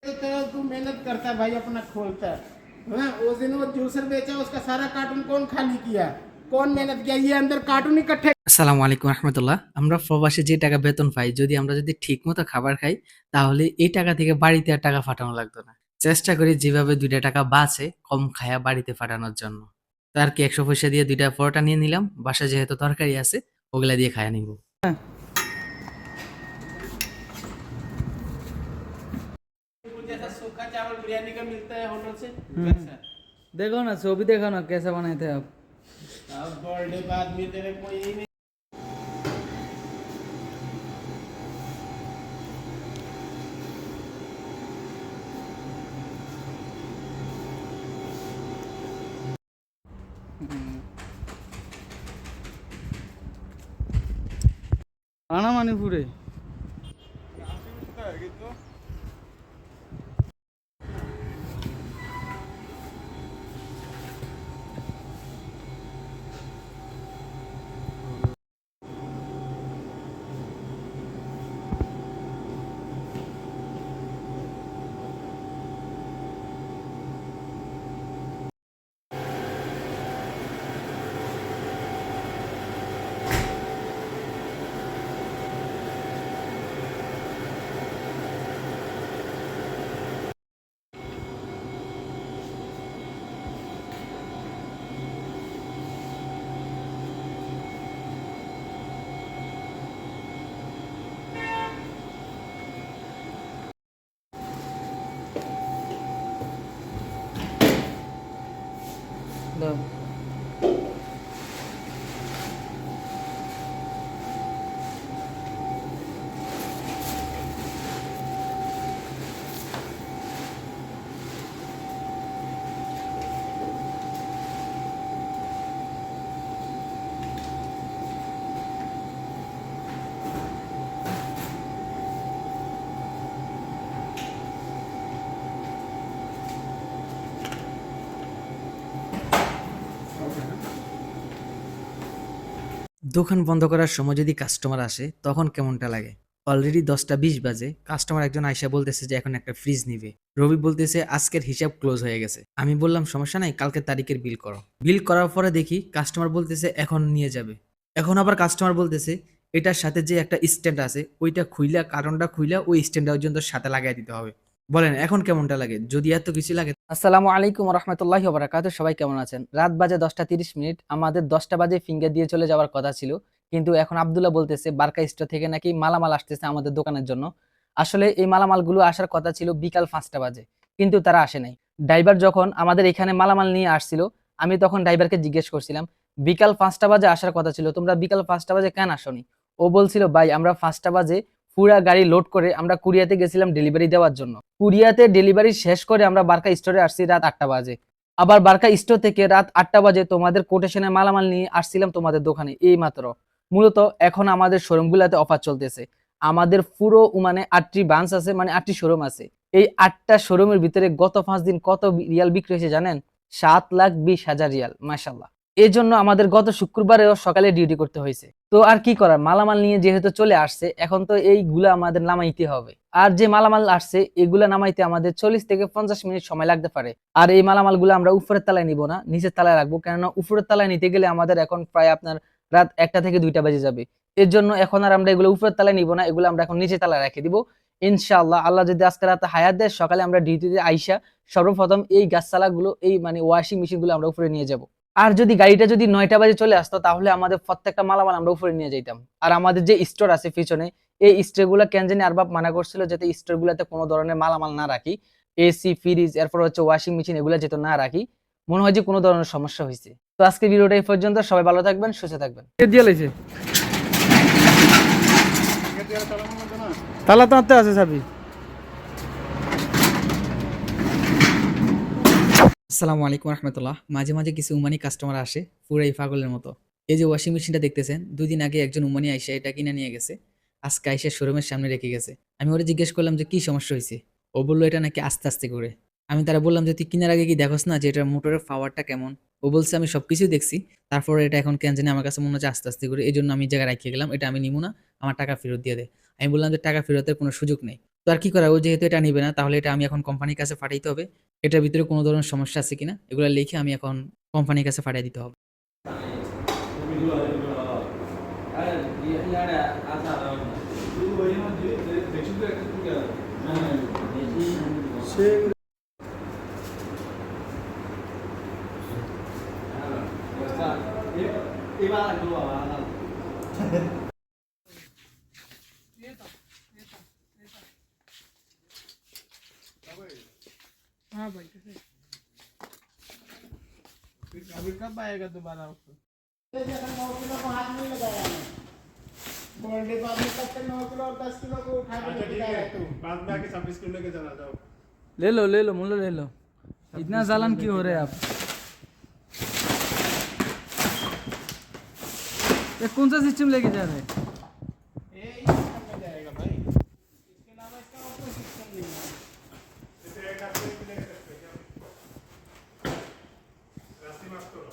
तो तू मेहनत करता भाई अपना खोलता हाँ। उस दिन वो जूसर बेचा उसका सारा कार्टून कौन खाली किया, कौन मेहनत किया, ये अंदर कार्टून इकट्ठे। আসসালামু আলাইকুম রহমতুল্লাহ। আমরা প্রবাসে যে টাকা বেতন পাই, আমরা যদি ঠিক মতো খাবার খাই, তাহলে এই টাকা থেকে বাড়িতে আর টাকা পাঠানো লাগতো না। চেষ্টা করি যেভাবে 2টা টাকা বাঁচে কম খায়া বাড়িতে পাঠানোর জন্য। তো আর কি 100 পয়সা দিয়ে 2টা পরোটা নিয়ে নিলাম, বাসায় যেহেতু তরকারি আছে ওগুলা দিয়ে খায়া নিব। जैसा सूखा चावल बिरयानी का मिलता है होटल से वैसा। देखो ना, सो भी देखो ना कैसे बनाए थे आप। अब बर्थडे बाद में तेरे को यही नहीं। खाना मणिपुरे দাও। দোকান বন্ধ করার সময় যদি কাস্টমার আসে তখন কেমনটা লাগে? অলরেডি 10টা 20 বাজে, কাস্টমার একজন আইসা বলতেছে যে এখন একটা ফ্রিজ নিবে। রবি বলতেছে আজকের হিসাব ক্লোজ হয়ে গেছে। আমি বললাম সমস্যা নাই, কালকে তারিখের বিল করো। বিল করার পরে দেখি কাস্টমার বলতেছে এখন নিয়ে যাবে। এখন আবার কাস্টমার বলতেছে এটার সাথে যে একটা স্ট্যান্ড আছে ওইটা খুইলা, কারণটা খুইলা ওই স্ট্যান্ডটা পর্যন্ত সাথে লাগাই দিতে হবে। বলেন এখন কেমনটা লাগে? যদি এত কিছু লাগে। আসসালামু আলাইকুম রহমতুল্লাহি ওয়া বারাকাতুহু। সবাই কেমন আছেন? রাত বাজে 10টা 30 মিনিট। আমাদের 10টা বাজে ফিঙ্গার দিয়ে চলে যাওয়ার কথা ছিল, কিন্তু এখন আব্দুল্লাহ বলতেছে বার্কা স্টোর থেকে নাকি মালামাল আসতেছে আমাদের দোকানের জন্য। আসলে এই মালামালগুলো আসার কথা ছিল বিকাল 5টা বাজে, কিন্তু তারা আসে নাই। ড্রাইভার যখন আমাদের এখানে মালামাল নিয়ে আসছিল, আমি তখন ড্রাইভারকে জিজ্ঞেস করছিলাম বিকাল 5টা বাজে আসার কথা ছিল, তোমরা বিকাল 5টা বাজে কেন আসনি? ও বলছিল ভাই আমরা 5টা বাজে পুরা গাড়ি লোড করে আমরা কুরিয়াতে গেছিলাম ডেলিভারি দেওয়ার জন্য। কুরিয়াতে ডেলিভারি শেষ করে আমরা বার্কা স্টোরে আসছি রাত 8টা বাজে। আবার বার্কা স্টোর থেকে রাত 8টা বাজে তোমাদের কোটেশনের মালামাল নিয়ে আসছিলাম তোমাদের দোকানে এই মাত্র। মূলত এখন আমাদের শোরুমগুলোতে অফার চলতেছে। আমাদের পুরো মানে 8টি ব্রাঞ্চ আছে, মানে 8টি শোরুম আছে। এই 8টা শোরুমের ভিতরে গত 5 দিন কত রিয়াল বিক্রি হয়েছে জানেন? 7,20,000 রিয়াল, মাশাআল্লাহ। এই জন্য আমাদের গত শুক্রবারেও সকালে ডিউটি করতে হয়েছে। তো আর কি করার, মালামাল নিয়ে যেহেতু চলে আসছে এখন তো এইগুলা আমাদের নামাইতে হবে। আর যে মালামাল আসছে এগুলা নামাইতে আমাদের 40 থেকে 50 মিনিট সময় লাগতে পারে। আর এই মালামালগুলো আমরা উপরের তলায় নিব না, নিচের তলায় রাখবো, কেননা উপরের তলায় নিতে গেলে আমাদের এখন প্রায় আপনার রাত 1টা থেকে 2টা বেজে যাবে। এর জন্য এখন আর আমরা এগুলো উপরের তলায় নিব না, এগুলো আমরা এখন নিচের তলায় রেখে দিব। ইনশাআল্লাহ আল্লাহ যদি আজকে রাতে হায়াত দেয়, সকালে আমরা ডিউটিতে আইসা সর্বপ্রথম এই গাছচালাগুলো, এই মানে ওয়াশিং মেশিনগুলো আমরা উপরে নিয়ে যাব। আর যদি গাড়িটা যদি 9টা বাজে চলে আসতো তাহলে আমাদের প্রত্যেকটা মালামাল আমরা উপরে নিয়ে যাইতাম। আর আমাদের যে স্টোর আছে পিছনে, এই স্টোরগুলো কেন জানি আরবাব মানা করছিল যাতে স্টোরগুলোতে কোনো ধরনের মালামাল না রাখি, এসি ফ্রিজ এরপর হচ্ছে ওয়াশিং মেশিন এগুলো যেহেতু না রাখি, মনে হয় যে কোনো ধরনের সমস্যা হয়েছে। তো আজকে ভিডিওটা এই পর্যন্ত, সবাই ভালো থাকবেন, সুস্থ থাকবেন। দিয়ে লাইছে তালা তো আনতে আছে চাবি। আসসালামু আলাইকুম রহমতুল্লাহ। মাঝে মাঝে কিছু উমানি কাস্টমার আসে পুরাই পাগলের মতো। এই যে ওয়াশিং মেশিনটা দেখতেছেন, 2 দিন আগে একজন উমানি আইসা এটা কিনে নিয়ে গেছে, আজকে আইসা শোরুমের সামনে রেখে গেছে। আমি ওরা জিজ্ঞেস করলাম যে কি সমস্যা হয়েছে। ও বললো এটা নাকি আস্তে আস্তে করে। আমি তারা বললাম যে তুই কেনার আগে কি দেখোস না যে এটার মোটরের পাওয়ারটা কেমন? ও বলছে আমি সবকিছুই দেখছি, তারপরে এটা এখন কেন জানি আমার কাছে মনে হচ্ছে আস্তে আস্তে করে, এই জন্য আমি জায়গায় রাখিয়ে গেলাম, এটা আমি নিবো না, আমার টাকা ফেরত দিয়ে দে। আমি বললাম যে টাকা ফেরতের কোনো সুযোগ নেই, তো আর কি করা, ও যেহেতু এটা নিবে না, তাহলে এটা আমি এখন কোম্পানির কাছে পাঠাইতে হবে। এটার ভিতরে কোনো ধরনের সমস্যা আছে কিনা এগুলো লিখে আমি এখন কোম্পানির কাছে পাঠিয়ে দিতে হবে। हाँ भाई अभी कब आएगा दोबारा उसको? 9 किलो को हाथ नहीं लगाया है। बर्थडे पार्टी तक के 9 किलो और 10 किलो को उठा के लेके जाएगा तू। बाद में आके 26 किलो लेके चला जाओ। ले लो मुल्ला ले लो, इतना जलन क्यों हो रहे हैं आप? ये कौन सा सिस्टम लेके जा रहे हैं? ये सिस्टम में जाएगा भाई, इसके अलावा इसका और कोई सिस्टम नहीं है। इसे एक आदमी के लेके सकते हैं क्या? रास्ते में करो।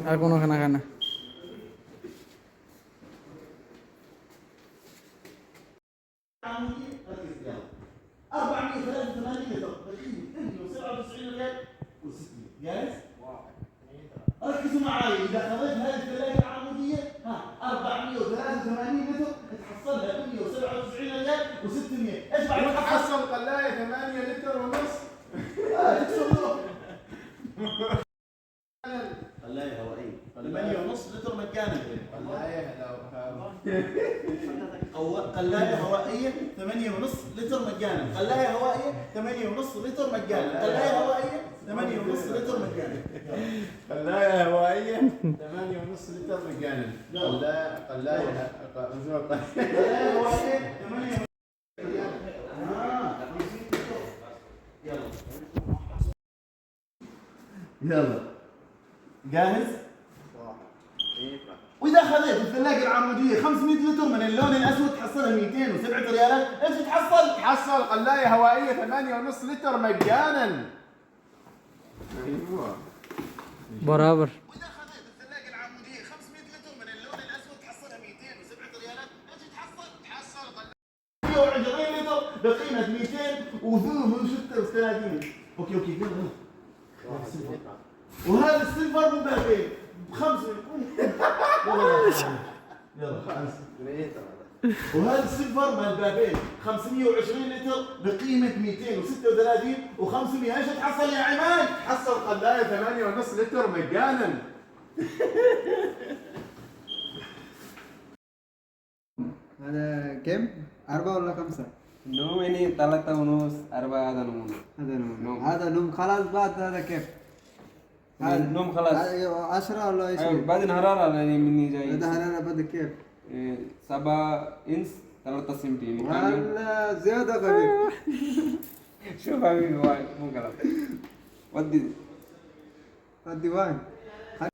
আর কোনো খানা খানা ركزوا معي، اذا خرجت هذه الثلاجه العموديه 483 لتر تحصلها 197 ريال و600. ايش بعد تحصل؟ حصل قلاية 8 لتر ونص. تكسر قلايه هوائيه 8.5 لتر مجانا. قلايه هوائيه 8.5 لتر مجانا. قلايه هوائيه 8.5 لتر مجانا. قلايه هوائيه 8.5 لتر مجانا. قلاية هوائية 8.5 لتر مجانا. قلاية هوائيه 8. يلا جاهز؟ واذا خذيت الثلاجه العموديه 500 لتر من اللون الاسود تحصلها 207 ريالات. ايش تحصل؟ حصل قلاية هوائية 8.5 لتر مجانا. ايوه बराबर। واذا خذيت الثلاجه العموديه 500 لتر من اللون الاسود تحصلها 207 ريالات. ايش تحصل؟ حصل قلاية 120 لتر بقيمه 236. اوكي يلا. وهذا السيلفر من بابين بخمسه. يلا وهذا السيلفر من بابين 520 لتر بقيمه 236 و500. ايش تحصل يا عماد؟ حصل قلاية 8.5 لتر مجانا. هذا كم؟ 4 ولا 5؟ نوم يعني 3.5 4 هذا نوم. هذا نوم. نوم. هذا نوم خلاص بعد هذا كيف؟ نوم خلاص. 10 ولا 20؟ أيوة بعدين حرارة يعني مني جاي. هذا حرارة بدك كيف؟ 7 إنس 3 سنتي. والله زيادة قريب. شوف حبيبي واي مو كلام. ودي الديوان.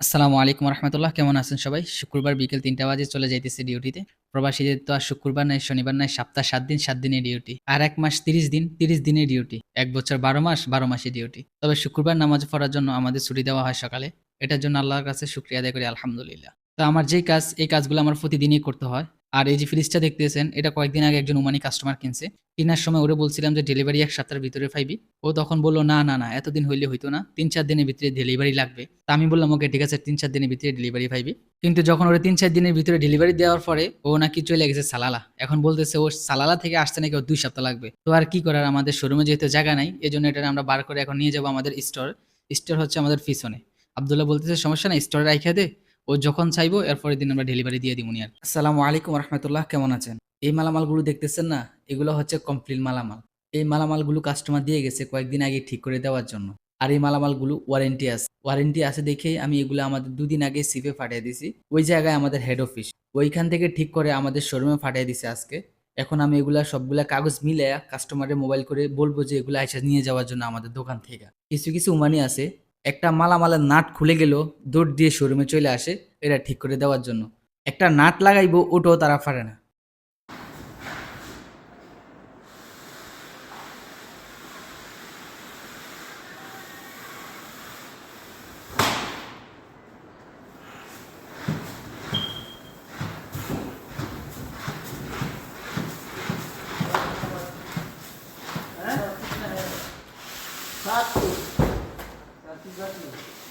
আসসালামু আলাইকুম রহমতুল্লাহ, কেমন আছেন সবাই? শুক্রবার বিকেল 3টা বাজে চলে যাইতেছে ডিউটিতে। প্রবাসীদের তো আর শুক্রবার নাই, শনিবার নাই, সপ্তাহ 7 দিন 7 দিনের ডিউটি। আর 1 মাস 30 দিন 30 দিনের ডিউটি। 1 বছর 12 মাস 12 মাসে ডিউটি। তবে শুক্রবার নামাজ পড়ার জন্য আমাদের ছুটি দেওয়া হয় সকালে। এটার জন্য আল্লাহর কাছে শুকরিয়া আদায় করি আলহামদুলিল্লাহ। তো আমার যেই কাজ, এই কাজগুলো আমার প্রতিদিনই করতে হয়। আর এই যে ফ্রিজটা দেখতেছেন, এটা কয়েকদিন আগে একজন ওমানি কাস্টমার কিনছে। কেনার সময় ওরে বলছিলাম যে ডেলিভারি 1 সপ্তাহের ভিতরে পাইবি। ও তখন বললো না না না, এতদিন হইলে হইতো না, 3-4 দিনের ভিতরে ডেলিভারি লাগবে। তা আমি বললাম ওকে ঠিক আছে, 3-4 দিনের ভিতরে ডেলিভারি পাইবি। কিন্তু যখন ওরে 3-4 দিনের ভিতরে ডেলিভারি দেওয়ার পরে ও নাকি চলে গেছে সালালা। এখন বলতেছে ও সালালা থেকে আসতে নাকি ওর 2 সপ্তাহ লাগবে। তো আর কি করার, আমাদের শোরুমে যেহেতু জায়গা নাই, এজন্য এটা আমরা বার করে এখন নিয়ে যাবো আমাদের স্টোর হচ্ছে আমাদের পিছনে। আব্দুল্লাহ বলতেছে সমস্যা নাই, স্টোরে রাইখা দে, ও যখন চাইবো এরপরের দিন আমরা ডেলিভারি দিয়ে দিবনি। আর আসসালামু আলাইকুম রহমতুল্লাহ, কেমন আছেন? এই মালামালগুলো দেখতেছেন না, এগুলো হচ্ছে কমপ্লিট মালামাল। এই মালামালগুলো কাস্টমার দিয়ে গেছে কয়েকদিন আগে ঠিক করে দেওয়ার জন্য। আর এই মালামালগুলো ওয়ারেন্টি আছে দেখেই আমি এগুলো আমাদের 2 দিন আগে সিপে পাঠিয়ে দিছি। ওই জায়গায় আমাদের হেড অফিস, ওইখান থেকে ঠিক করে আমাদের শোরুমে পাঠিয়ে দিছে আজকে। এখন আমি এগুলা সবগুলা কাগজ মিলাইয়া কাস্টমারের মোবাইল করে বলবো যে এগুলো আইসা নিয়ে যাওয়ার জন্য আমাদের দোকান থেকে। কিছু ওমানি আছে একটা মালামালের নাট খুলে গেল, দৌড় দিয়ে শোরুমে চলে আসে এটা ঠিক করে দেওয়ার জন্য। একটা নাট লাগাইবো ওটাও তারা পারে না। Satu. Satu.